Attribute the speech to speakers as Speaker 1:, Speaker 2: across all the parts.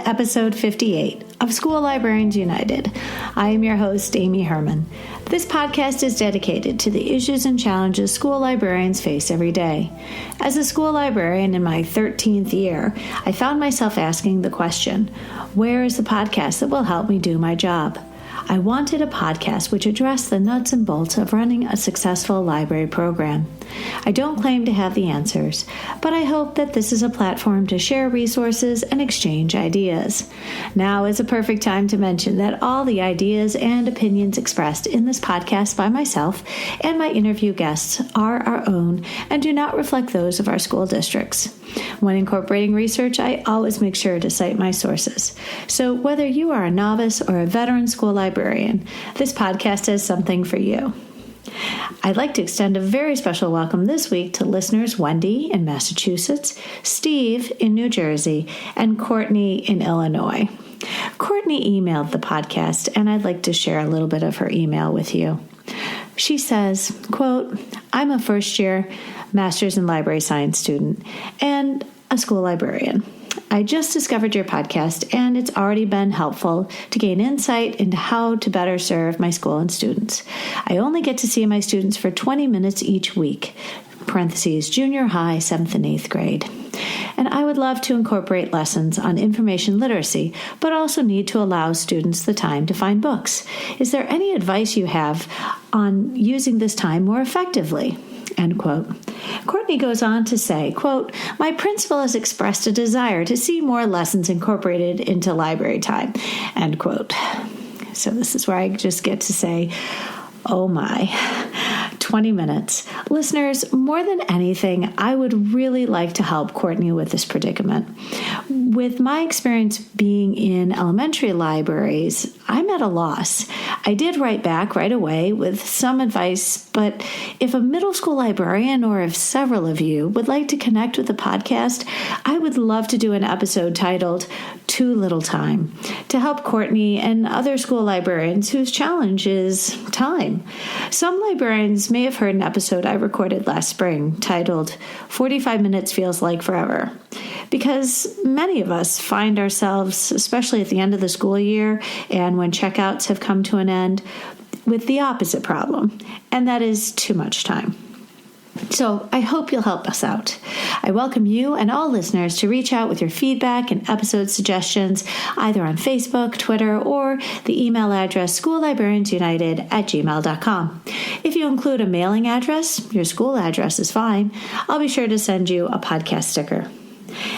Speaker 1: episode 58 of School Librarians United. I am your host, Amy Herman. This podcast is dedicated to the issues and challenges school librarians face every day. As a school librarian in my 13th year, I found myself asking the question, where is the podcast that will help me do my job? I wanted a podcast which addressed the nuts and bolts of running a successful library program. I don't claim to have the answers, but I hope that this is a platform to share resources and exchange ideas. Now is a perfect time to mention that all the ideas and opinions expressed in this podcast by myself and my interview guests are our own and do not reflect those of our school districts. When incorporating research, I always make sure to cite my sources. So whether you are a novice or a veteran school librarian, this podcast has something for you. I'd like to extend a very special welcome this week to listeners Wendy in Massachusetts, Steve in New Jersey, and Courtney in Illinois. Courtney emailed the podcast, and I'd like to share a little bit of her email with you. She says, quote, I'm a first-year Master's in Library Science student and a school librarian. I just discovered your podcast, and it's already been helpful to gain insight into how to better serve my school and students. I only get to see my students for 20 minutes each week, parentheses, junior high, 7th and 8th grade. And I would love to incorporate lessons on information literacy, but also need to allow students the time to find books. Is there any advice you have on using this time more effectively? End quote. Courtney goes on to say, quote, my principal has expressed a desire to see more lessons incorporated into library time, end quote. So this is where I just get to say, oh my, 20 minutes. Listeners, more than anything, I would really like to help Courtney with this predicament. With my experience being in elementary libraries, I'm at a loss. I did write back right away with some advice, but if a middle school librarian or if several of you would like to connect with the podcast, I would love to do an episode titled Too Little Time to help Courtney and other school librarians whose challenge is time. Some librarians may have heard an episode I recorded last spring titled 45 Minutes Feels Like Forever, because many of us find ourselves, especially at the end of the school year and when checkouts have come to an end, with the opposite problem, and that is too much time. So I hope you'll help us out. I welcome you and all listeners to reach out with your feedback and episode suggestions either on Facebook, Twitter, or the email address schoollibrariansunited@gmail.com. If you include a mailing address, your school address is fine. I'll be sure to send you a podcast sticker.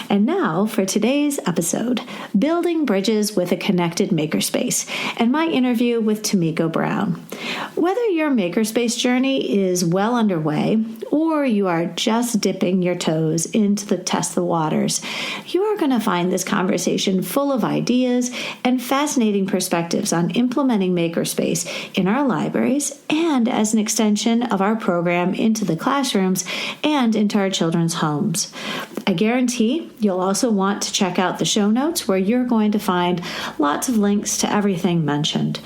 Speaker 1: And now for today's episode, Building Bridges with a Connected Makerspace, and my interview with Tamiko Brown. Whether your Makerspace journey is well underway or you are just dipping your toes into the test the waters, you are going to find this conversation full of ideas and fascinating perspectives on implementing Makerspace in our libraries and as an extension of our program into the classrooms and into our children's homes. I guarantee you'll also want to check out the show notes where you're going to find lots of links to everything mentioned.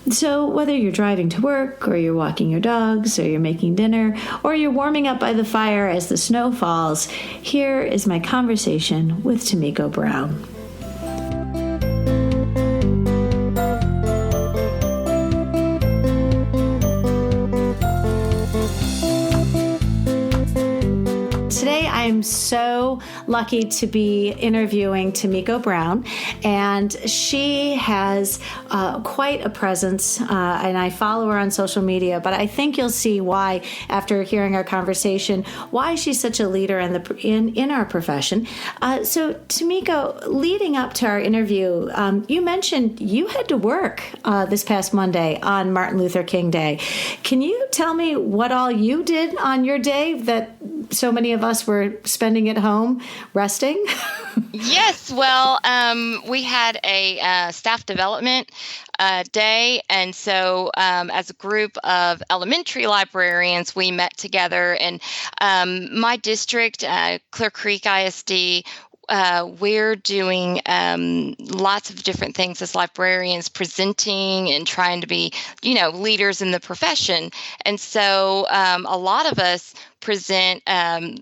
Speaker 1: So whether you're driving to work or you're walking your dogs or you're making dinner or you're warming up by the fire as the snow falls, here is my conversation with Tamiko Brown. Today, I'm so lucky to be interviewing Tamiko Brown, and she has quite a presence, and I follow her on social media, but I think you'll see why, after hearing our conversation, why she's such a leader in our profession. So, Tamiko, leading up to our interview, you mentioned you had to work this past Monday on Martin Luther King Day. Can you tell me what all you did on your day that so many of us were spending at home resting?
Speaker 2: Yes, well, we had a staff development day, and so as a group of elementary librarians, we met together, and my district, Clear Creek ISD, we're doing lots of different things as librarians, presenting and trying to be, leaders in the profession. And so a lot of us present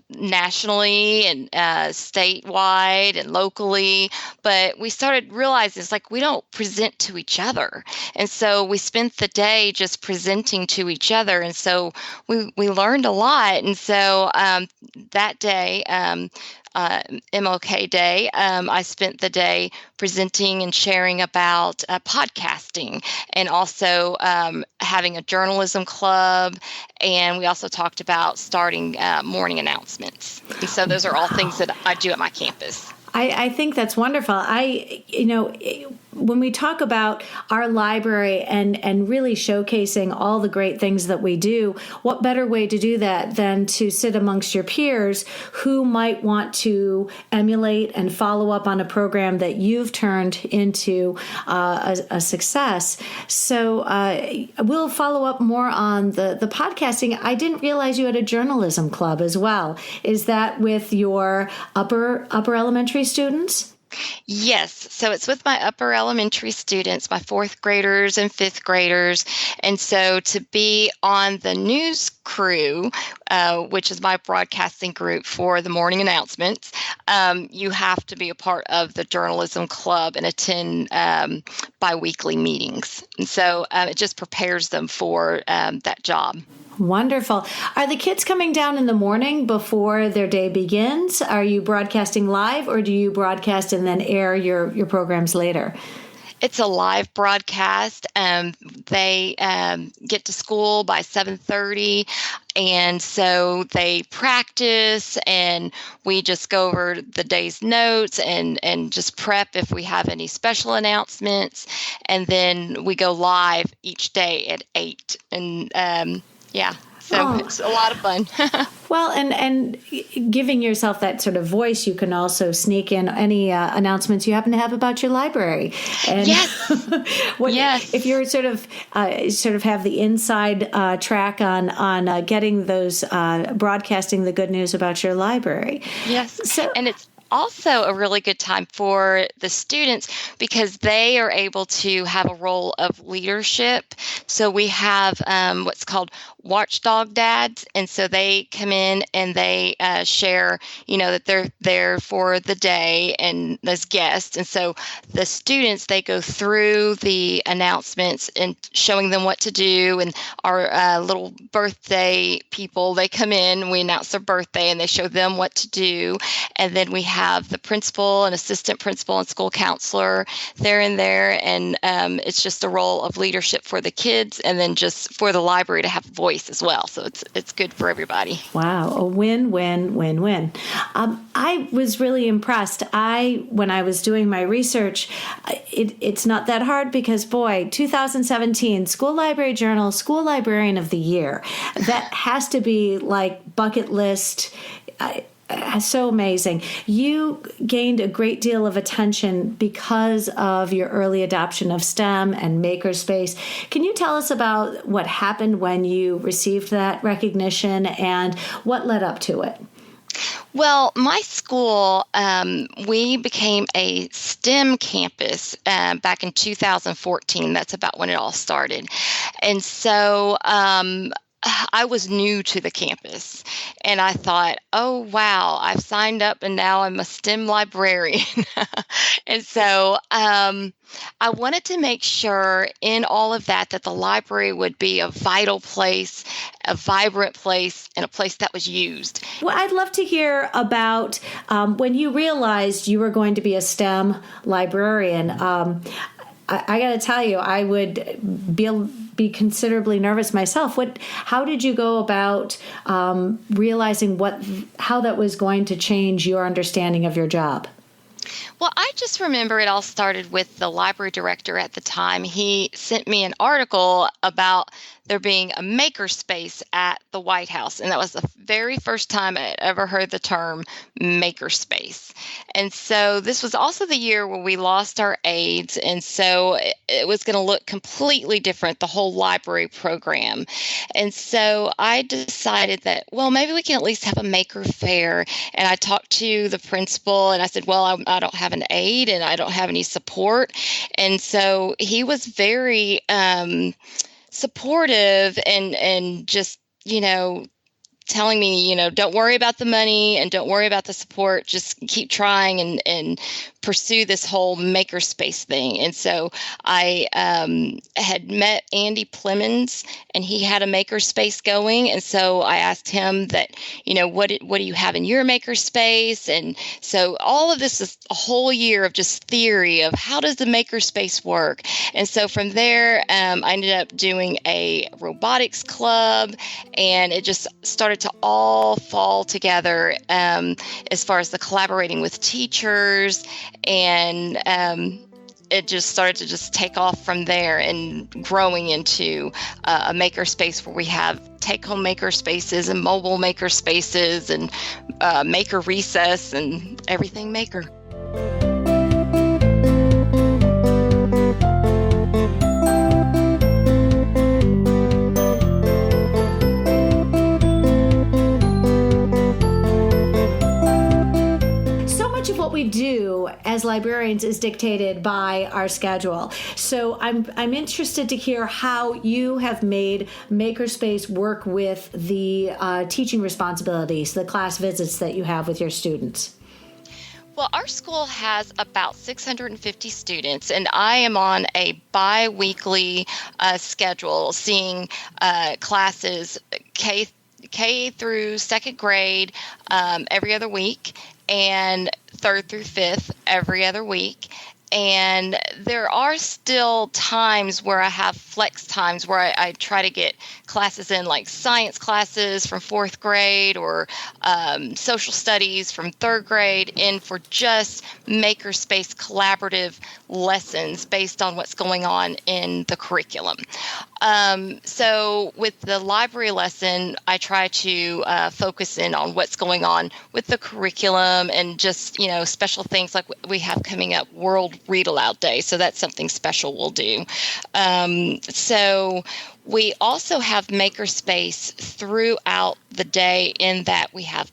Speaker 2: nationally and statewide and locally, but we started realizing it's like we don't present to each other. And so we spent the day just presenting to each other. And so we learned a lot. And so that day, MLK Day, I spent the day presenting and sharing about podcasting, and also having a journalism club. And we also talked about starting morning announcements. And so those are all things that I do at my campus.
Speaker 1: I think that's wonderful. When we talk about our library and really showcasing all the great things that we do, what better way to do that than to sit amongst your peers who might want to emulate and follow up on a program that you've turned into a success. So we'll follow up more on the podcasting. I didn't realize you had a journalism club as well. Is that with your upper elementary students?
Speaker 2: Yes. So it's with my upper elementary students, my fourth graders and fifth graders. And so to be on the news crew, which is my broadcasting group for the morning announcements, you have to be a part of the journalism club and attend biweekly meetings. And so it just prepares them for that job.
Speaker 1: Wonderful. Are the kids coming down in the morning before their day begins? Are you broadcasting live, or do you broadcast and then air your programs later?
Speaker 2: It's a live broadcast. They get to school by 7:30, and so they practice, and we just go over the day's notes and just prep if we have any special announcements, and then we go live each day at 8. And so it's a lot of fun.
Speaker 1: Well, and giving yourself that sort of voice, you can also sneak in any announcements you happen to have about your library. And
Speaker 2: yes. Yes.
Speaker 1: If you're sort of have the inside track on getting those broadcasting the good news about your library.
Speaker 2: Yes. And it's also a really good time for the students because they are able to have a role of leadership. So we have what's called watchdog dads, and so they come in and they share, that they're there for the day and as guests. And so the students, they go through the announcements and showing them what to do. And our little birthday people, they come in, we announce their birthday, and they show them what to do. And then we have the principal and assistant principal and school counselor. They're in there, and it's just a role of leadership for the kids, and then just for the library to have a voice as well. So it's good for everybody.
Speaker 1: Wow, a win-win-win-win. I was really impressed. When I was doing my research, it's not that hard because, boy, 2017 School Library Journal School Librarian of the Year. That has to be like bucket list. So amazing. You gained a great deal of attention because of your early adoption of STEM and Makerspace. Can you tell us about what happened when you received that recognition and what led up to it?
Speaker 2: Well, my school, we became a STEM campus back in 2014. That's about when it all started. And so I was new to the campus, and I thought, oh, wow, I've signed up and now I'm a STEM librarian. And so I wanted to make sure in all of that the library would be a vital place, a vibrant place, and a place that was used.
Speaker 1: Well, I'd love to hear about when you realized you were going to be a STEM librarian. I got to tell you, I would be considerably nervous myself. How did you go about realizing how that was going to change your understanding of your job?
Speaker 2: Well, I just remember it all started with the library director at the time. He sent me an article about there being a makerspace at the White House. And that was the very first time I had ever heard the term makerspace. And so this was also the year where we lost our aides. And so it was going to look completely different, the whole library program. And so I decided that, well, maybe we can at least have a maker fair. And I talked to the principal and I said, well, I don't have an aide and I don't have any support. And so he was very supportive and just, telling me, don't worry about the money and don't worry about the support. Just keep trying and pursue this whole makerspace thing. And so I had met Andy Plemons, and he had a makerspace going. And so I asked him that, what do you have in your makerspace? And so all of this is a whole year of just theory of how does the makerspace work? And so from there, I ended up doing a robotics club, and it just started to all fall together as far as the collaborating with teachers, and it just started to just take off from there and growing into a makerspace where we have take-home maker spaces and mobile maker spaces and maker recess and everything maker.
Speaker 1: What we do as librarians is dictated by our schedule. So I'm interested to hear how you have made Makerspace work with the teaching responsibilities, the class visits that you have with your students.
Speaker 2: Well, our school has about 650 students, and I am on a bi-weekly schedule, seeing classes K through second grade every other week, and third through fifth every other week. And there are still times where I have flex times where I try to get classes in, like science classes from fourth grade or social studies from third grade, in for just makerspace collaborative lessons based on what's going on in the curriculum. So with the library lesson, I try to focus in on what's going on with the curriculum and just, special things like we have coming up, World Read Aloud Day. So that's something special we'll do. So we also have Makerspace throughout the day, in that we have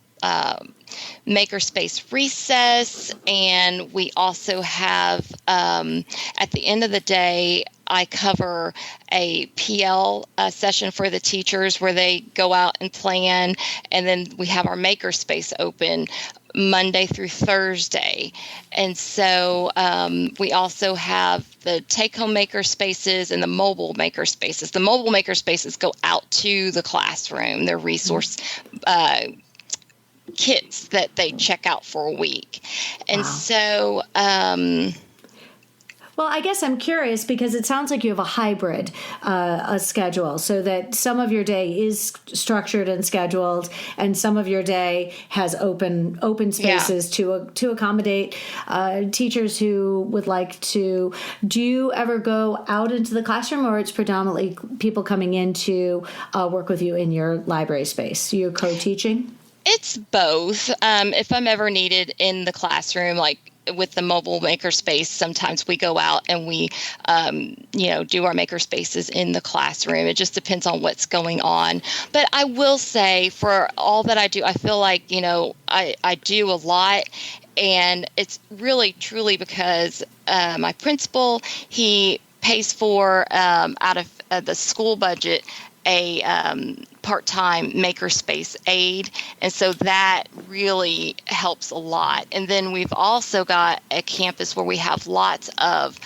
Speaker 2: Makerspace recess, and we also have at the end of the day, I cover a PL session for the teachers where they go out and plan, and then we have our Makerspace open Monday through Thursday. And so we also have the take-home makerspaces and the mobile makerspaces. The mobile makerspaces go out to the classroom. They're resource kits that they check out for a week. And so
Speaker 1: well, I guess I'm curious because it sounds like you have a hybrid a schedule, so that some of your day is structured and scheduled, and some of your day has open spaces to accommodate teachers who would like to. Do you ever go out into the classroom, or it's predominantly people coming in to work with you in your library space? You're co-teaching?
Speaker 2: It's both. If I'm ever needed in the classroom, like with the mobile makerspace, sometimes we go out and we, do our makerspaces in the classroom. It just depends on what's going on. But I will say, for all that I do, I feel like, I do a lot. And it's really, truly because my principal, he pays for, out of the school budget, a part-time makerspace aide, and so that really helps a lot. And then we've also got a campus where we have lots of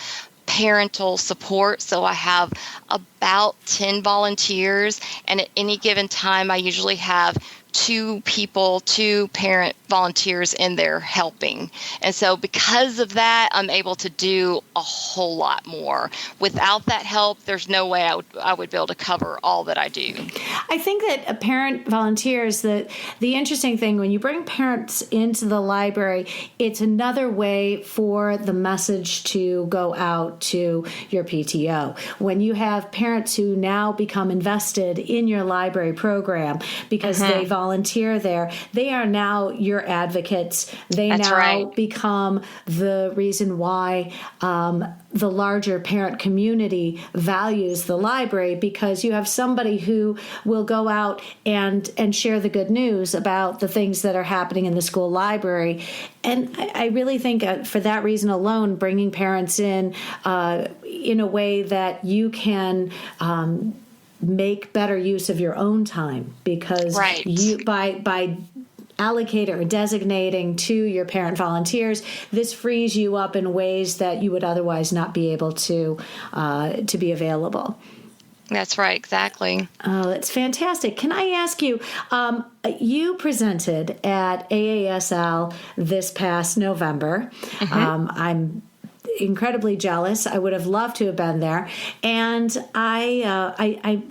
Speaker 2: parental support. So I have about 10 volunteers, and at any given time I usually have two parent volunteers in there helping. And so because of that, I'm able to do a whole lot more. Without that help, there's no way I would be able to cover all that I do.
Speaker 1: I think that parent volunteers, the interesting thing, when you bring parents into the library, it's another way for the message to go out to your PTO. When you have parents who now become invested in your library program because they volunteer there, they are now your peer advocates. They
Speaker 2: That's
Speaker 1: now
Speaker 2: right.
Speaker 1: become the reason why the larger parent community values the library, because you have somebody who will go out and share the good news about the things that are happening in the school library. And I really think for that reason alone, bringing parents in a way that you can make better use of your own time, because
Speaker 2: Right.
Speaker 1: you by allocating or designating to your parent volunteers, this frees you up in ways that you would otherwise not be able to be available.
Speaker 2: That's right, exactly.
Speaker 1: Oh, that's fantastic. Can I ask you, you presented at AASL this past November. I'm incredibly jealous. I would have loved to have been there. And I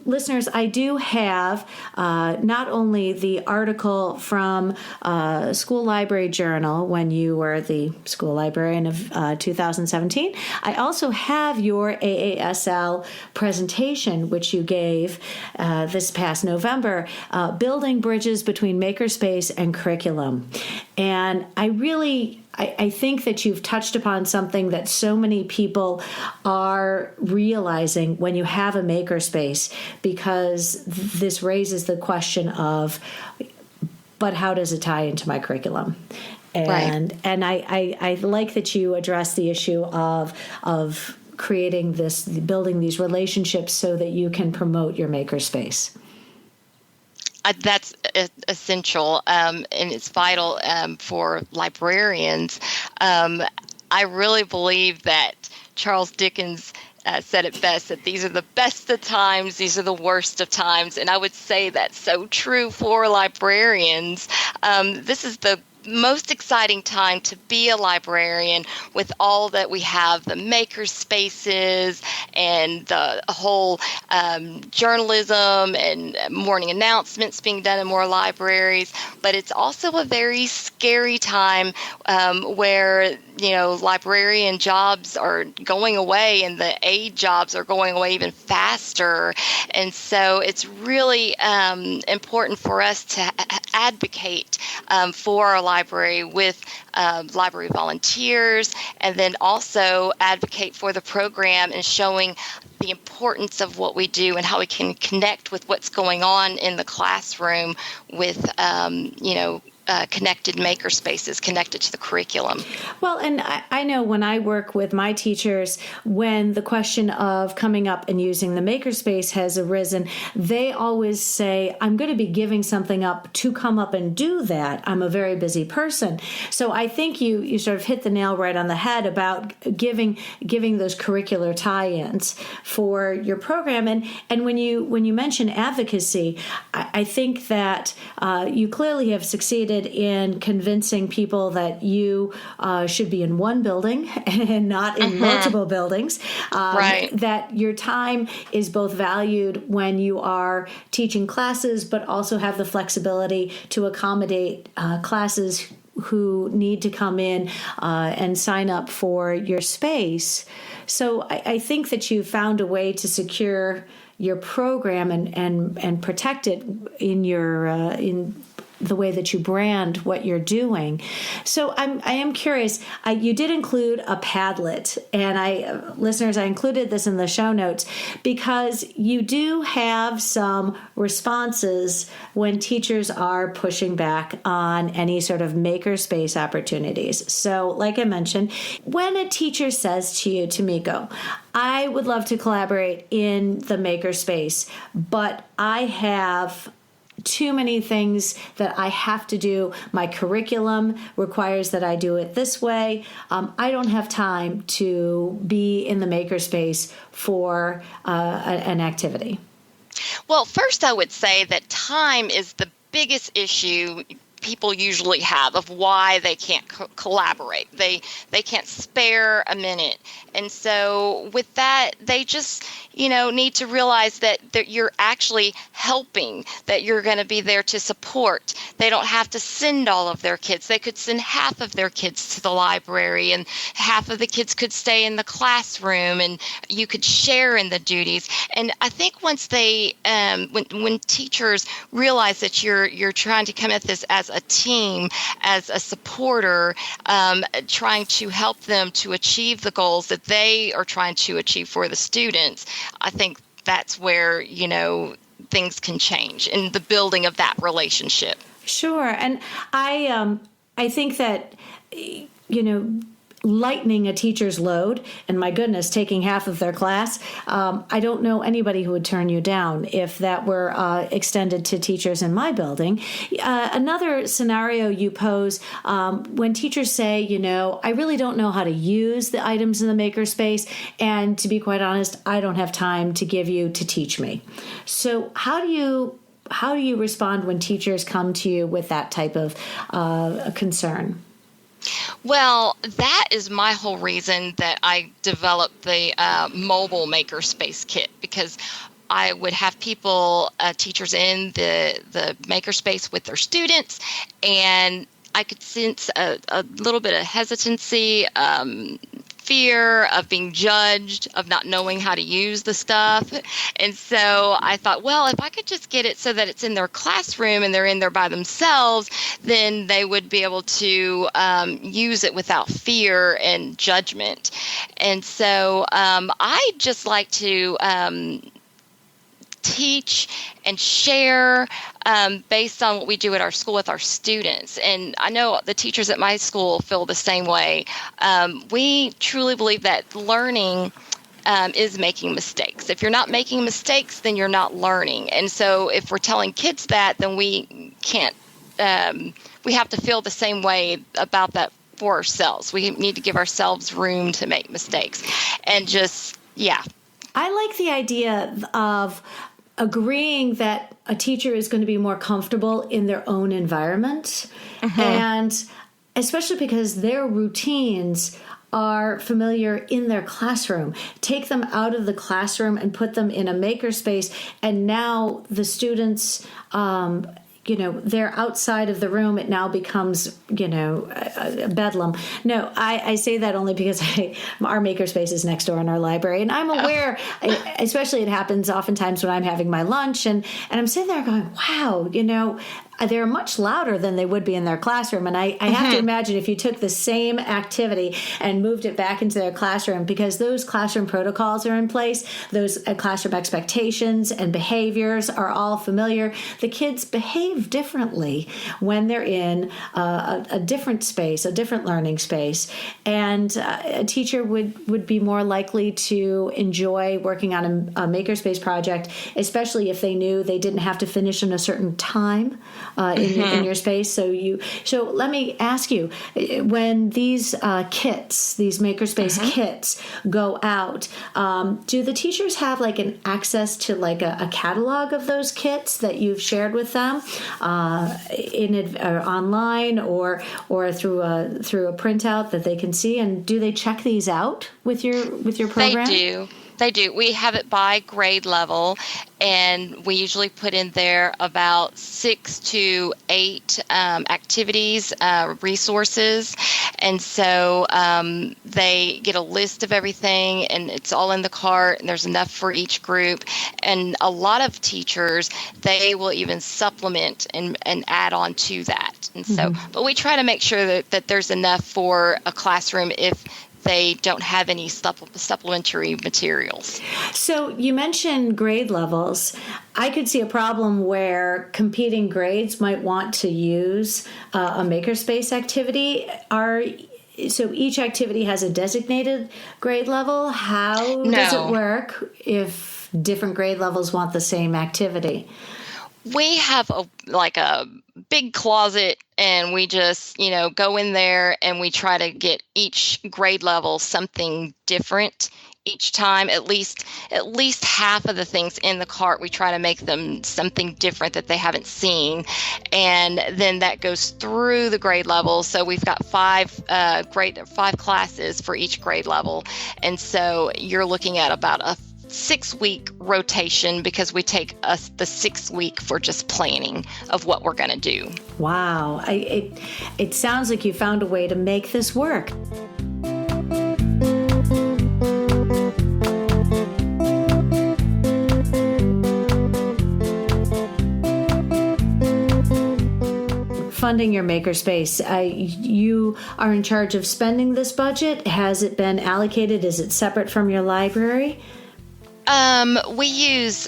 Speaker 1: listeners, I do have not only the article from School Library Journal when you were the school librarian of 2017, I also have your AASL presentation, which you gave this past November, Building Bridges Between Makerspace and Curriculum. And I think that you've touched upon something that so many people are realizing when you have a makerspace, because this raises the question of, but how does it tie into my curriculum? And
Speaker 2: Right.
Speaker 1: and I like that you address the issue of building these relationships so that you can promote your makerspace.
Speaker 2: That's essential, and it's vital for librarians. I really believe that Charles Dickens said it best, that these are the best of times, these are the worst of times. And I would say that's so true for librarians. This is the most exciting time to be a librarian, with all that we have, the maker spaces and the whole journalism and morning announcements being done in more libraries. But it's also a very scary time where librarian jobs are going away and the aide jobs are going away even faster. And so it's really important for us to advocate for our library with library volunteers, and then also advocate for the program and showing the importance of what we do and how we can connect with what's going on in the classroom with connected maker spaces, connected to the curriculum.
Speaker 1: Well, and I know when I work with my teachers, when the question of coming up and using the makerspace has arisen, they always say, I'm going to be giving something up to come up and do that. I'm a very busy person. So I think you sort of hit the nail right on the head about giving those curricular tie-ins for your program. And when you mention advocacy, I think that you clearly have succeeded in convincing people that you should be in one building and not in multiple buildings.
Speaker 2: Right.
Speaker 1: That your time is both valued when you are teaching classes, but also have the flexibility to accommodate classes who need to come in and sign up for your space. So I think that you found a way to secure your program and protect it in your in the way that you brand what you're doing. So I am curious. You did include a Padlet, and listeners, I included this in the show notes because you do have some responses when teachers are pushing back on any sort of makerspace opportunities. So, like I mentioned, when a teacher says to you, Tamiko, I would love to collaborate in the makerspace, but I have too many things that I have to do. My curriculum requires that I do it this way. I don't have time to be in the makerspace for an activity.
Speaker 2: Well, first I would say that time is the biggest issue people usually have of why they can't collaborate. They can't spare a minute. And so with that, they just, need to realize that you're actually helping, that you're going to be there to support. They don't have to send all of their kids. They could send half of their kids to the library, and half of the kids could stay in the classroom, and you could share in the duties. And I think once they, when teachers realize that you're trying to come at this as a team, as a supporter, trying to help them to achieve the goals that they are trying to achieve for the students, I think that's where, things can change in the building of that relationship.
Speaker 1: Sure. And I think that, lightening a teacher's load, and my goodness, taking half of their class, I don't know anybody who would turn you down if that were extended to teachers in my building. Another scenario you pose, when teachers say, I really don't know how to use the items in the Makerspace, and to be quite honest, I don't have time to give you to teach me. So how do you respond when teachers come to you with that type of concern?
Speaker 2: Well, that is my whole reason that I developed the mobile Makerspace kit, because I would have people, teachers in the Makerspace with their students, and I could sense a little bit of hesitancy, fear of being judged, of not knowing how to use the stuff. And so I thought, well, if I could just get it so that it's in their classroom and they're in there by themselves, then they would be able to use it without fear and judgment. And so I just like to teach and share based on what we do at our school with our students. And I know the teachers at my school feel the same way. We truly believe that learning is making mistakes. If you're not making mistakes, then you're not learning. And so if we're telling kids that, then we can't, we have to feel the same way about that for ourselves. We need to give ourselves room to make mistakes. And just, yeah.
Speaker 1: I like the idea of agreeing that a teacher is going to be more comfortable in their own environment, and especially because their routines are familiar in their classroom. Take them out of the classroom and put them in a makerspace, and now the students, they're outside of the room. It now becomes, a bedlam. No, I say that only because our makerspace is next door in our library. And I'm aware, especially it happens oftentimes when I'm having my lunch and I'm sitting there going, wow, they're much louder than they would be in their classroom. And I have to imagine if you took the same activity and moved it back into their classroom, because those classroom protocols are in place, those classroom expectations and behaviors are all familiar. The kids behave differently when they're in a different space, a different learning space. And a teacher would be more likely to enjoy working on a makerspace project, especially if they knew they didn't have to finish in a certain time. In your space. So let me ask you, when these kits, these Makerspace kits go out, do the teachers have like an access to like a catalog of those kits that you've shared with them online or through a printout that they can see? And do they check these out with your program?
Speaker 2: They do. We have it by grade level, and we usually put in there about 6 to 8 activities, resources. And so they get a list of everything, and it's all in the cart, and there's enough for each group. And a lot of teachers, they will even supplement and add on to that. And so, but we try to make sure that there's enough for a classroom if they don't have any supplementary materials. So
Speaker 1: you mentioned grade levels. I could see a problem where competing grades might want to use a makerspace activity. So each activity has a designated grade level. How does it work if different grade levels want the same activity?
Speaker 2: We have a big closet, and we just, go in there and we try to get each grade level something different each time. At least half of the things in the cart, we try to make them something different that they haven't seen. And then that goes through the grade level. So we've got 5 classes for each grade level. And so you're looking at about a 6-week rotation, because we take the 6th week for just planning of what we're going to do.
Speaker 1: Wow. It sounds like you found a way to make this work. funding your Makerspace? You are in charge of spending this budget. Has it been allocated? Is it separate from your library?
Speaker 2: We use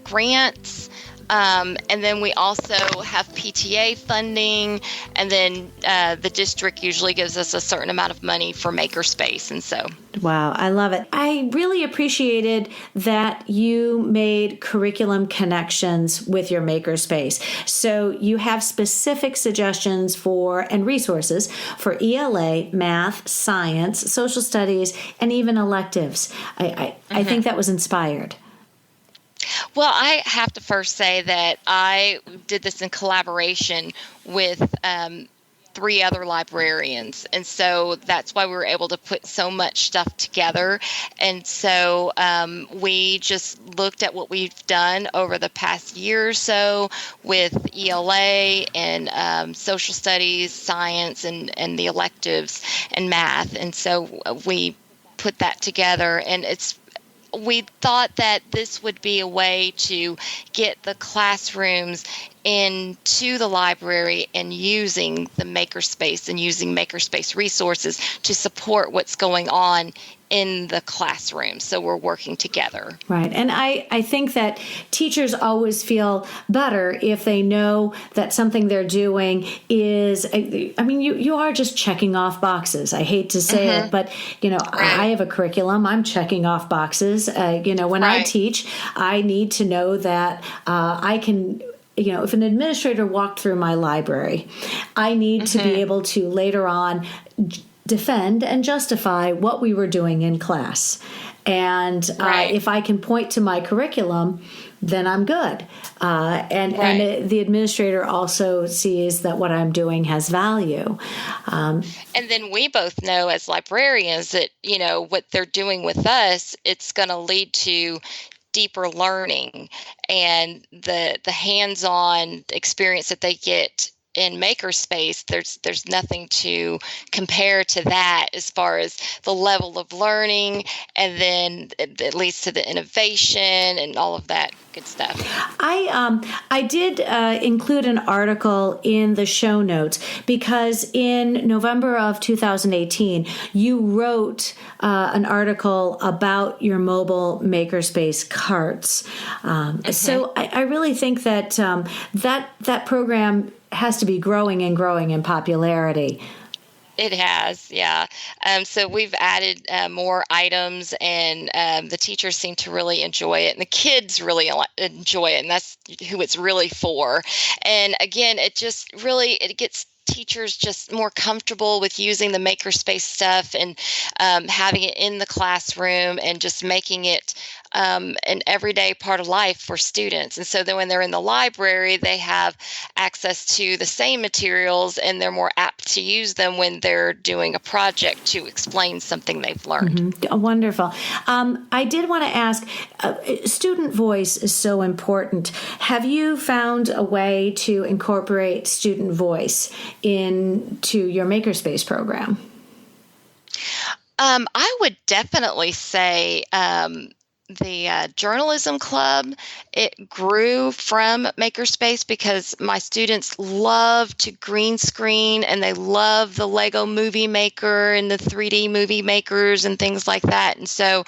Speaker 2: grants. And then we also have PTA funding, and then the district usually gives us a certain amount of money for Makerspace. And so,
Speaker 1: wow, I love it. I really appreciated that you made curriculum connections with your Makerspace. So you have specific suggestions for and resources for ELA, math, science, social studies, and even electives. I think that was inspired.
Speaker 2: Well, I have to first say that I did this in collaboration with 3 other librarians. And so that's why we were able to put so much stuff together. And so we just looked at what we've done over the past year or so with ELA and social studies, science, and the electives and math. And so we put that together, and we thought that this would be a way to get the classrooms into the library and using the Makerspace and using Makerspace resources to support what's going on in the classroom. So we're working together.
Speaker 1: Right. And I think that teachers always feel better if they know that something they're doing is, I mean, you are just checking off boxes. I hate to say it, but, right. I have a curriculum. I'm checking off boxes. When I teach, I need to know that I can, if an administrator walked through my library, I need to be able to later on defend and justify what we were doing in class. And if I can point to my curriculum, then I'm good. And the administrator also sees that what I'm doing has value.
Speaker 2: And then we both know as librarians that, what they're doing with us, it's going to lead to deeper learning, and the hands-on experience that they get in Makerspace, there's nothing to compare to that as far as the level of learning, and then it leads to the innovation and all of that good stuff.
Speaker 1: I did include an article in the show notes because in November of 2018, you wrote an article about your mobile Makerspace carts. So I really think that that program has to be growing and growing in popularity.
Speaker 2: It has, yeah. So we've added more items, and the teachers seem to really enjoy it, and the kids really enjoy it, and that's who it's really for. And again, it gets teachers just more comfortable with using the Makerspace stuff and having it in the classroom and just making it an everyday part of life for students. And so then when they're in the library, they have access to the same materials, and they're more apt to use them when they're doing a project to explain something they've learned.
Speaker 1: Wonderful. I did want to ask, student voice is so important. Have you found a way to incorporate student voice into your Makerspace program?
Speaker 2: I would definitely say the journalism club, it grew from Makerspace because my students love to green screen, and they love the Lego movie maker and the 3D movie makers and things like that. And so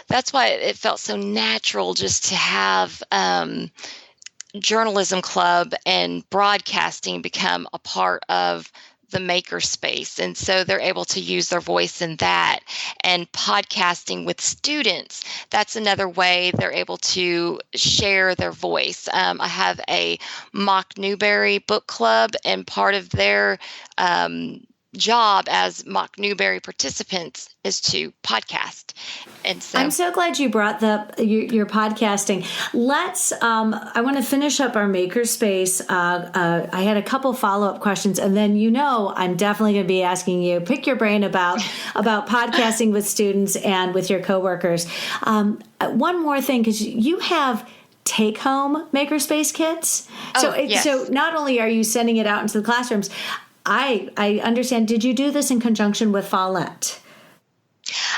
Speaker 2: that's why it felt so natural just to have journalism club and broadcasting become a part of the Makerspace. And so they're able to use their voice in that. And podcasting with students, that's another way they're able to share their voice. I have a mock Newbery Book Club, and part of their job as mock Newbery participants is to podcast. And so
Speaker 1: I'm so glad you brought your podcasting. Let's I want to finish up our Makerspace. I had a couple follow-up questions, and then I'm definitely going to be asking you, pick your brain about podcasting with students and with your coworkers. One more thing, because you have take-home Makerspace kits.
Speaker 2: Yes.
Speaker 1: So not only are you sending it out into the classrooms, I understand. Did you do this in conjunction with Follett?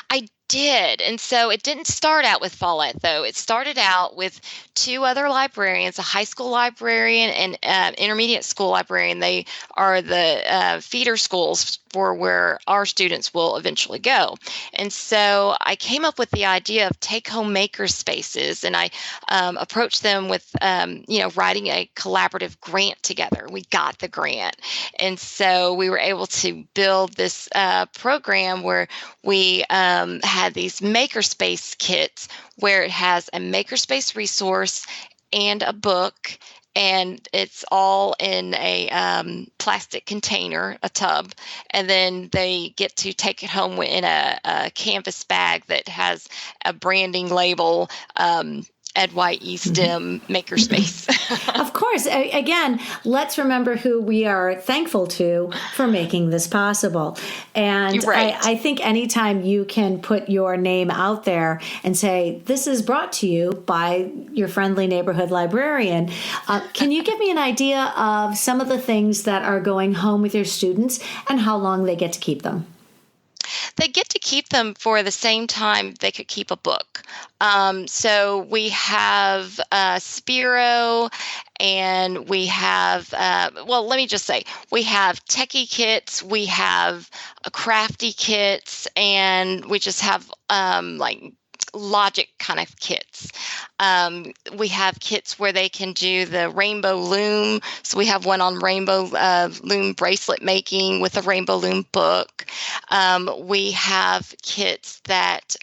Speaker 2: I did. And so it didn't start out with Follett, though. It started out with two other librarians, a high school librarian and intermediate school librarian. They are the feeder schools for where our students will eventually go. And so I came up with the idea of take-home maker spaces, and I approached them with, writing a collaborative grant together. We got the grant. And so we were able to build this program where we had these Makerspace kits where it has a Makerspace resource and a book, and it's all in a plastic container, a tub, and then they get to take it home in a canvas bag that has a branding label, Ed White STEM Makerspace.
Speaker 1: Of course. Again, let's remember who we are thankful to for making this possible. And
Speaker 2: right.
Speaker 1: I think anytime you can put your name out there and say, this is brought to you by your friendly neighborhood librarian, can you give me an idea of some of the things that are going home with your students and how long they get to keep them?
Speaker 2: They get to keep them for the same time they could keep a book. So we have Spiro, and we have, let me just say, we have techie kits, we have crafty kits, and we just have logic kind of kits. We have kits where they can do the rainbow loom. So we have one on rainbow loom bracelet making with a rainbow loom book. We have kits that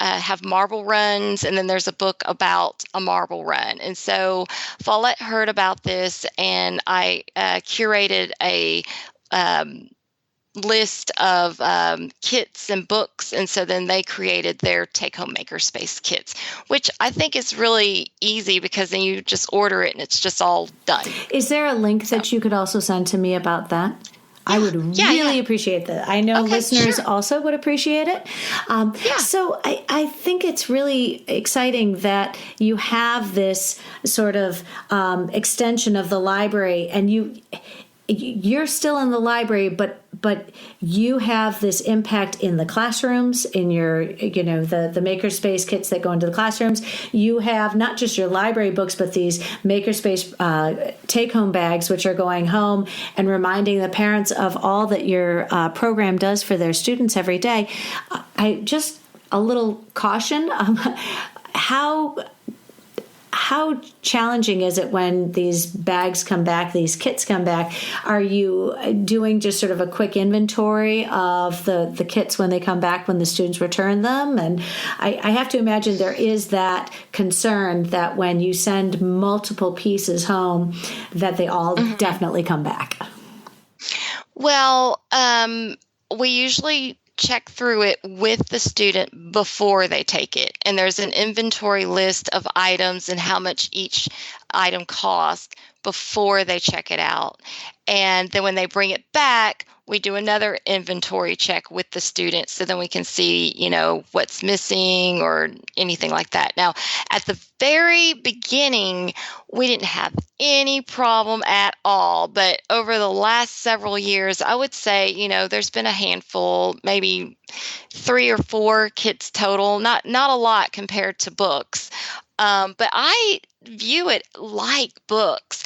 Speaker 2: have marble runs, and then there's a book about a marble run. And so Follett heard about this, and I curated a list of kits and books, and so then they created their take-home makerspace kits, which I think is really easy because then you just order it and it's just all done.
Speaker 1: Is there a link that you could also send to me about that? I would really appreciate that. I know listeners also would appreciate it. So I think it's really exciting that you have this sort of extension of the library, and you're still in the library, but you have this impact in the classrooms, in your, the Makerspace kits that go into the classrooms. You have not just your library books, but these Makerspace take-home bags, which are going home and reminding the parents of all that your program does for their students every day. I just a little caution. How challenging is it when these bags come back, these kits come back? Are you doing just sort of a quick inventory of the kits when they come back, when the students return them? And I have to imagine there is that concern that when you send multiple pieces home, that they all definitely come back.
Speaker 2: Well, we usually check through it with the student before they take it. And there's an inventory list of items and how much each item costs before they check it out. And then when they bring it back, we do another inventory check with the students so then we can see, what's missing or anything like that. Now, at the very beginning, we didn't have any problem at all. But over the last several years, I would say, there's been a handful, maybe 3 or 4 kits total, not a lot compared to books. But I view it like books.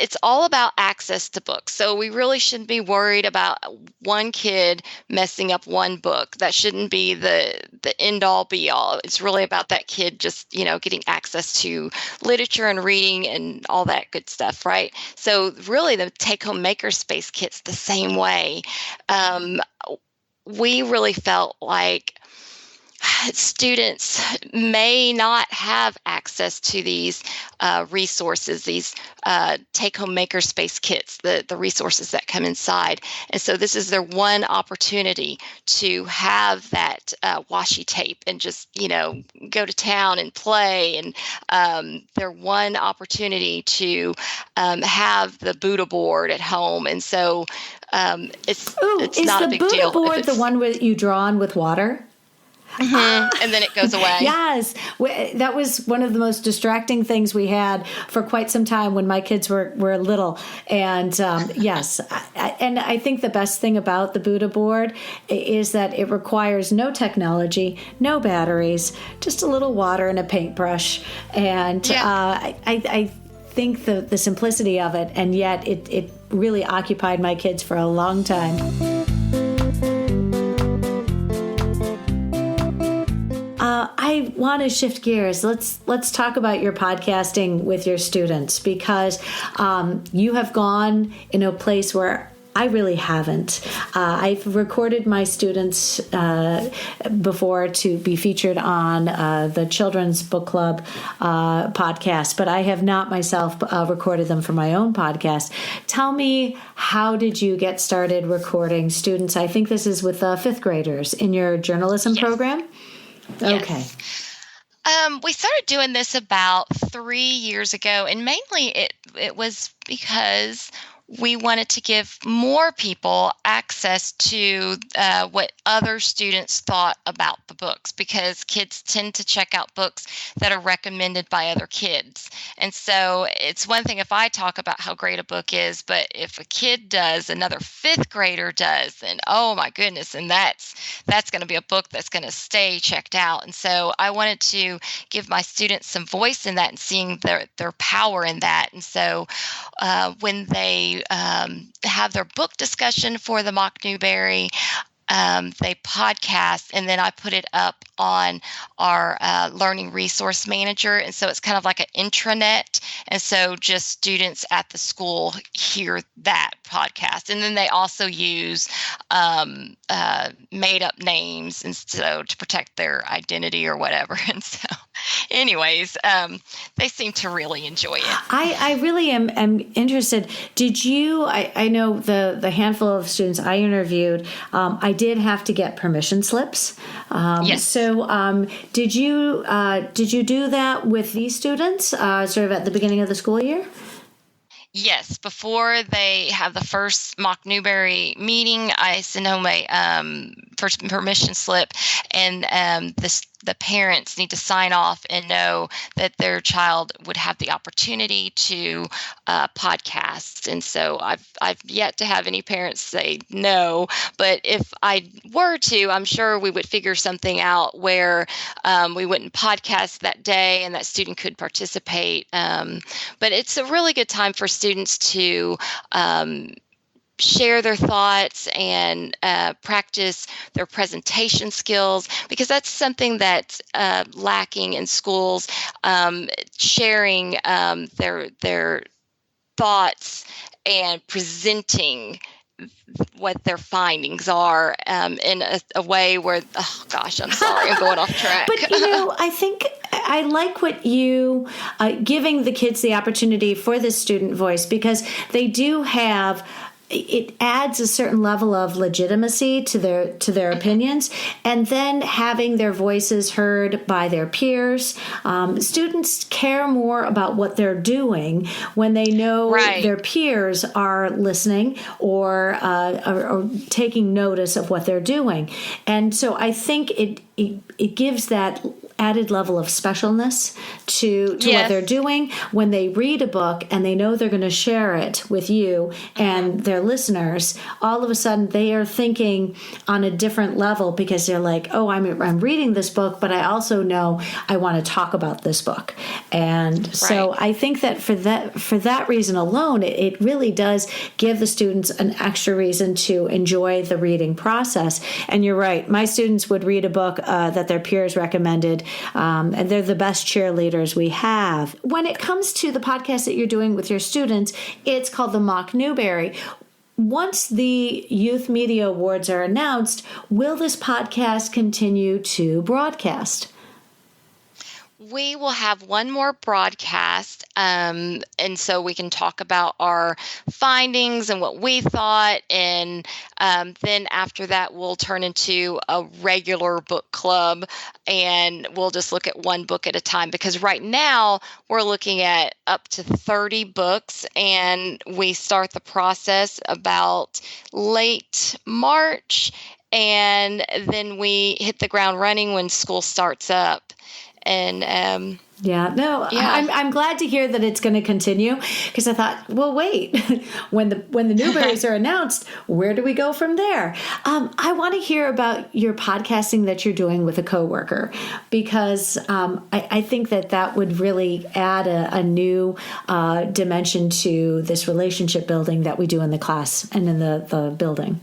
Speaker 2: It's all about access to books. So we really shouldn't be worried about one kid messing up one book. That shouldn't be the end all be all. It's really about that kid just, getting access to literature and reading and all that good stuff, right? So really the take-home makerspace kit's the same way. We really felt like students may not have access to these resources, these take-home makerspace kits, the resources that come inside. And so this is their one opportunity to have that washi tape and just, go to town and play. And their one opportunity to have the Buddha board at home. And so it's not a big deal.
Speaker 1: Is the Buddha board the one where you draw on with water?
Speaker 2: And then it goes away.
Speaker 1: Yes. That was one of the most distracting things we had for quite some time when my kids were little. And yes, and I think the best thing about the Buddha board is that it requires no technology, no batteries, just a little water and a paintbrush. And I think the simplicity of it, and yet it really occupied my kids for a long time. I want to shift gears. Let's talk about your podcasting with your students, because you have gone in a place where I really haven't. I've recorded my students before to be featured on the Children's Book Club podcast, but I have not myself recorded them for my own podcast. Tell me, how did you get started recording students? I think this is with fifth graders in your journalism program?
Speaker 2: Yes.
Speaker 1: Okay.
Speaker 2: We started doing this about 3 years ago, and mainly it was because we wanted to give more people access to what other students thought about the books, because kids tend to check out books that are recommended by other kids. And so it's one thing if I talk about how great a book is, but if a kid does, another fifth grader does, then oh my goodness, and that's going to be a book that's going to stay checked out. And so I wanted to give my students some voice in that and seeing their power in that. And so when they have their book discussion for the mock Newbery, they podcast, and then I put it up on our learning resource manager. And so it's kind of like an intranet. And so just students at the school hear that podcast. And then they also use made up names, and so to protect their identity or whatever. And so anyways, they seem to really enjoy it.
Speaker 1: I really am interested. Did you, I know the handful of students I interviewed, I did have to get permission slips.
Speaker 2: Yes.
Speaker 1: So did you do that with these students sort of at the beginning of the school year?
Speaker 2: Yes, before they have the first mock Newbery meeting, I send home a first permission slip, and the parents need to sign off and know that their child would have the opportunity to podcast. And so I've yet to have any parents say no, but if I were to, I'm sure we would figure something out where we wouldn't podcast that day and that student could participate. But it's a really good time for students to share their thoughts and practice their presentation skills, because that's something that's lacking in schools, sharing their thoughts and presenting what their findings are in a way where, oh gosh, I'm sorry, I'm going off track.
Speaker 1: But, I think I like what you, giving the kids the opportunity for this student voice, because they do have, it adds a certain level of legitimacy to their opinions, and then having their voices heard by their peers. Students care more about what they're doing when they know their peers are listening or taking notice of what they're doing. And so I think it gives that added level of specialness to what they're doing. When they read a book and they know they're going to share it with you and their listeners, all of a sudden they are thinking on a different level, because they're like, oh, I'm reading this book, but I also know I want to talk about this book. And so I think that for that reason alone, it really does give the students an extra reason to enjoy the reading process. And you're right, my students would read a book that their peers recommended, and they're the best cheerleaders we have. When it comes to the podcast that you're doing with your students, it's called the Mock Newbery. Once the Youth Media Awards are announced, will this podcast continue to broadcast?
Speaker 2: We will have one more broadcast, and so we can talk about our findings and what we thought, and then after that, we'll turn into a regular book club, and we'll just look at one book at a time, because right now we're looking at up to 30 books, and we start the process about late March. and then we hit the ground running when school starts up. And
Speaker 1: I'm glad to hear that it's going to continue, because I thought, well, wait, when the Newberys are announced, where do we go from there? I want to hear about your podcasting that you're doing with a coworker, because I think that would really add a new dimension to this relationship building that we do in the class and in the building.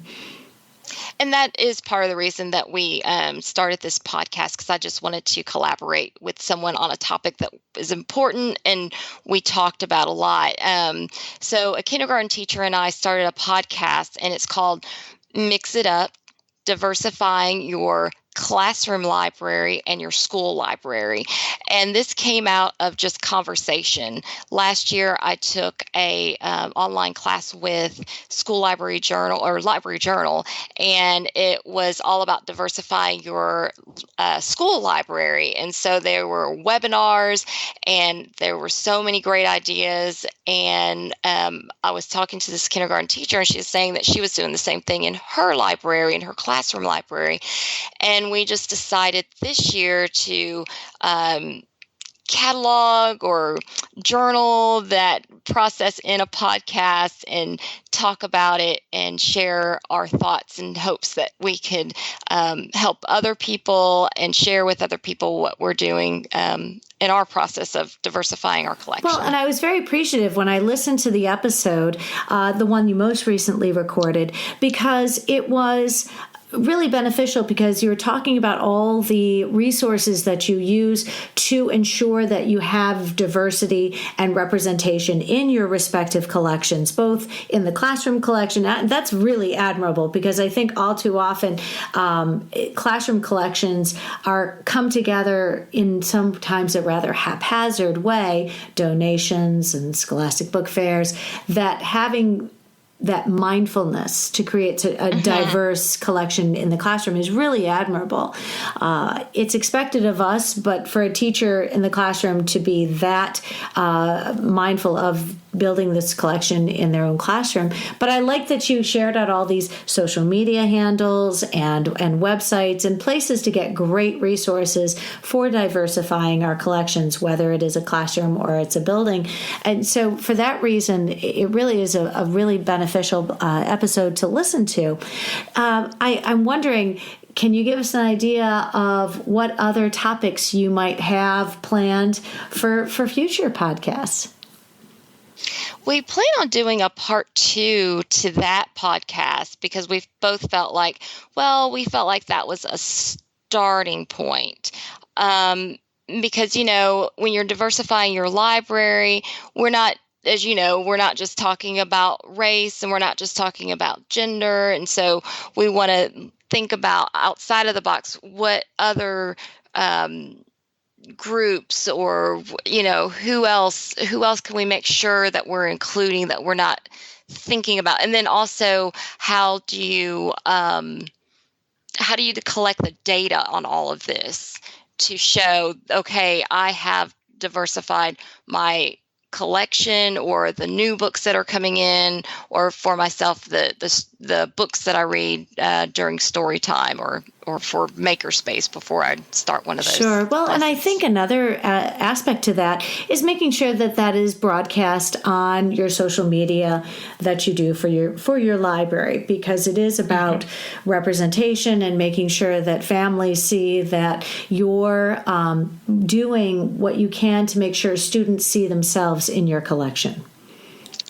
Speaker 2: And that is part of the reason that we started this podcast, because I just wanted to collaborate with someone on a topic that is important and we talked about a lot. So a kindergarten teacher and I started a podcast, and it's called Mix It Up, Diversifying Your Classroom Library and Your School Library. And this came out of just conversation. Last year, I took a online class with School Library Journal or Library Journal, and it was all about diversifying your school library. And so there were webinars, and there were so many great ideas. And I was talking to this kindergarten teacher, and she was saying that she was doing the same thing in her library, in her classroom library. And we just decided this year to catalog or journal that process in a podcast and talk about it and share our thoughts in hopes that we could help other people and share with other people what we're doing in our process of diversifying our collection.
Speaker 1: Well, and I was very appreciative when I listened to the episode, the one you most recently recorded, because it was really beneficial, because you were talking about all the resources that you use to ensure that you have diversity and representation in your respective collections, both in the classroom collection. That's really admirable, because I think all too often classroom collections come together in sometimes a rather haphazard way, donations and scholastic book fairs, that having that mindfulness to create a diverse collection in the classroom is really admirable. It's expected of us, but for a teacher in the classroom to be that mindful of building this collection in their own classroom. But I like that you shared out all these social media handles and websites and places to get great resources for diversifying our collections, whether it is a classroom or it's a building. And so for that reason, it really is a really beneficial episode to listen to. I'm wondering, can you give us an idea of what other topics you might have planned for future podcasts?
Speaker 2: We plan on doing a part 2 to that podcast, because we both felt like that was a starting point. Because, when you're diversifying your library, we're not just talking about race, and we're not just talking about gender. And so we want to think about outside of the box, what other groups, or who else can we make sure that we're including, that we're not thinking about. And then also, how do you collect the data on all of this to show, okay, I have diversified my collection, or the new books that are coming in, or for myself, the books that I read during story time, or for Makerspace before I start one of those.
Speaker 1: Sure. Well,
Speaker 2: lessons.
Speaker 1: And I think another aspect to that is making sure that is broadcast on your social media that you do for your library, because it is about representation and making sure that families see that you're doing what you can to make sure students see themselves in your collection.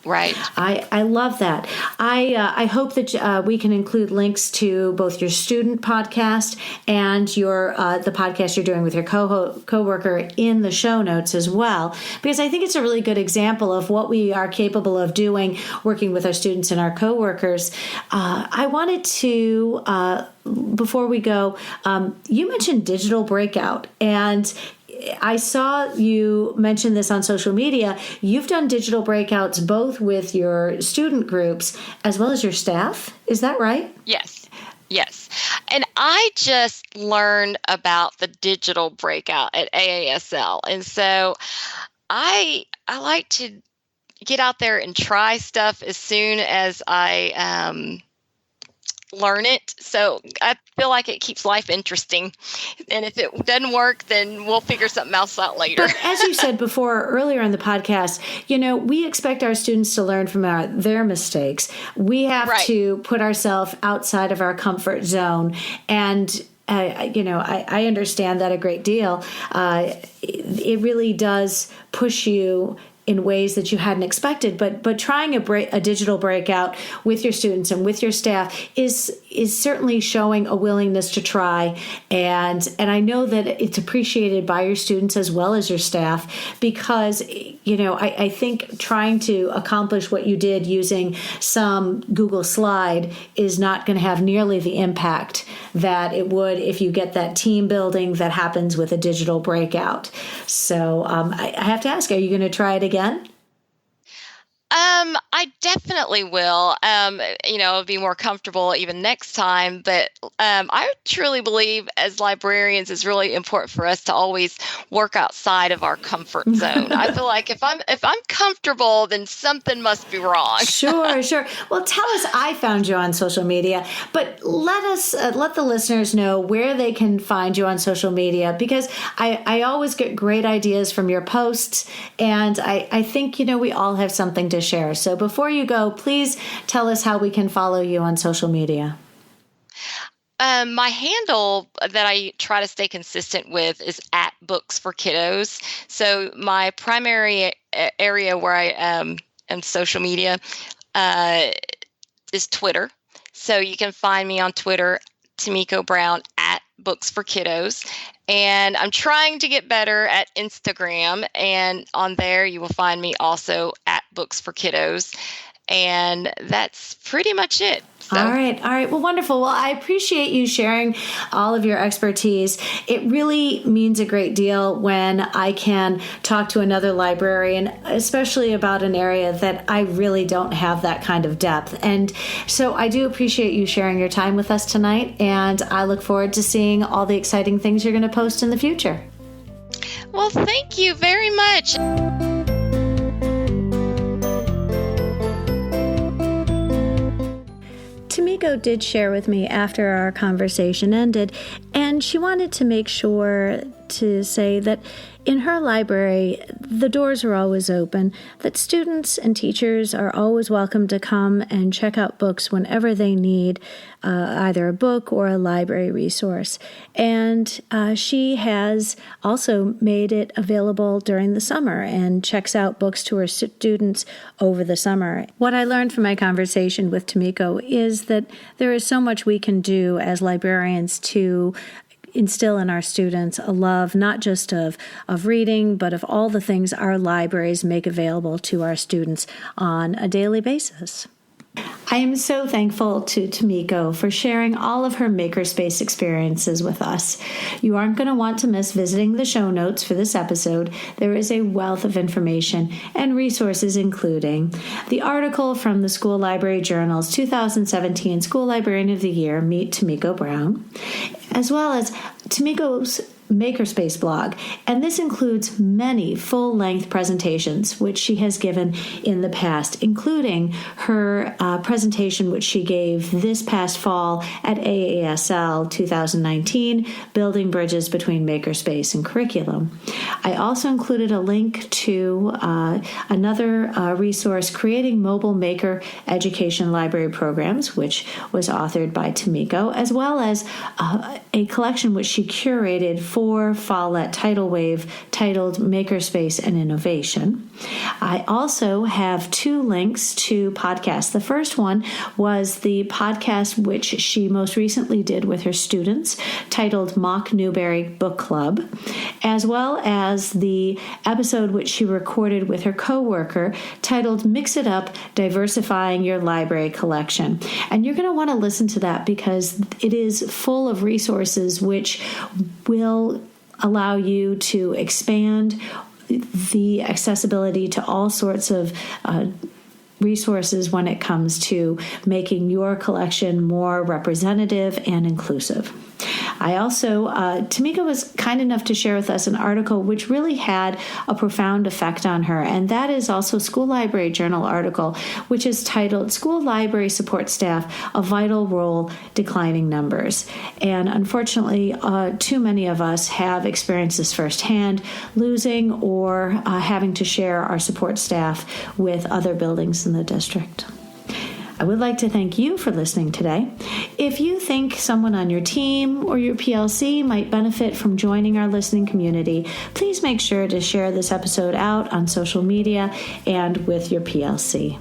Speaker 2: Right.
Speaker 1: I love that. I hope that we can include links to both your student podcast and the podcast you're doing with your coworker in the show notes as well, because I think it's a really good example of what we are capable of doing working with our students and our coworkers. I wanted to, before we go, you mentioned digital breakout, and I saw you mention this on social media. You've done digital breakouts both with your student groups as well as your staff. Is that right?
Speaker 2: Yes. And I just learned about the digital breakout at AASL. And so I like to get out there and try stuff as soon as I learn it. So I feel like it keeps life interesting. And if it doesn't work, then we'll figure something else out later.
Speaker 1: But as you said before, earlier in the podcast, we expect our students to learn from their mistakes. We have to put ourselves outside of our comfort zone. And I understand that a great deal. It really does push you in ways that you hadn't expected, but trying a digital breakout with your students and with your staff is certainly showing a willingness to try, and I know that it's appreciated by your students as well as your staff, because I think trying to accomplish what you did using some Google slide is not going to have nearly the impact that it would if you get that team building that happens with a digital breakout. So I have to ask, are you going to try it again?
Speaker 2: I definitely will. I'll be more comfortable even next time. But I truly believe as librarians, it's really important for us to always work outside of our comfort zone. I feel like if I'm comfortable, then something must be wrong.
Speaker 1: Sure. Well, tell us. I found you on social media, but let the listeners know where they can find you on social media, because I always get great ideas from your posts, and I think we all have something to share. So before you go, please tell us how we can follow you on social media.
Speaker 2: My handle that I try to stay consistent with is @BooksForKiddos. So my primary area where I am social media is Twitter. So you can find me on Twitter, Tamiko Brown @BooksForKiddos. And I'm trying to get better at Instagram. And on there, you will find me also @BooksForKiddos. And that's pretty much it. So. All
Speaker 1: right. Well, wonderful. Well, I appreciate you sharing all of your expertise. It really means a great deal when I can talk to another librarian, especially about an area that I really don't have that kind of depth. And so I do appreciate you sharing your time with us tonight, and I look forward to seeing all the exciting things you're going to post in the future.
Speaker 2: Well, thank you very much.
Speaker 1: Tamiko did share with me after our conversation ended, and she wanted to make sure to say that in her library, the doors are always open, that students and teachers are always welcome to come and check out books whenever they need either a book or a library resource. And she has also made it available during the summer and checks out books to her students over the summer. What I learned from my conversation with Tamiko is that there is so much we can do as librarians to instill in our students a love not just of reading, but of all the things our libraries make available to our students on a daily basis. I am so thankful to Tamiko for sharing all of her Makerspace experiences with us. You aren't going to want to miss visiting the show notes for this episode. There is a wealth of information and resources, including the article from the School Library Journal's 2017 School Librarian of the Year, Meet Tamiko Brown, as well as Tamiko's Makerspace blog, and this includes many full-length presentations which she has given in the past, including her presentation which she gave this past fall at AASL 2019, Building Bridges Between Makerspace and Curriculum. I also included a link to another resource, Creating Mobile Maker Education Library Programs, which was authored by Tamiko, as well as a collection which she curated for Follett Titlewave titled Makerspace and Innovation. I also have two links to podcasts. The first one was the podcast which she most recently did with her students titled Newbery Book Club, as well as the episode which she recorded with her coworker titled Mix It Up, Diversifying Your Library Collection. And you're going to want to listen to that because it is full of resources which will allow you to expand the accessibility to all sorts of resources when it comes to making your collection more representative and inclusive. Tamiko was kind enough to share with us an article which really had a profound effect on her, and that is also a School Library Journal article, which is titled School Library Support Staff, A Vital Role, Declining Numbers. And unfortunately, too many of us have experienced this firsthand, losing or having to share our support staff with other buildings in the district. I would like to thank you for listening today. If you think someone on your team or your PLC might benefit from joining our listening community, please make sure to share this episode out on social media and with your PLC.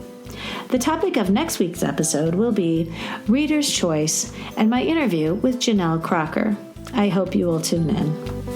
Speaker 1: The topic of next week's episode will be Reader's Choice and my interview with Janelle Crocker. I hope you will tune in.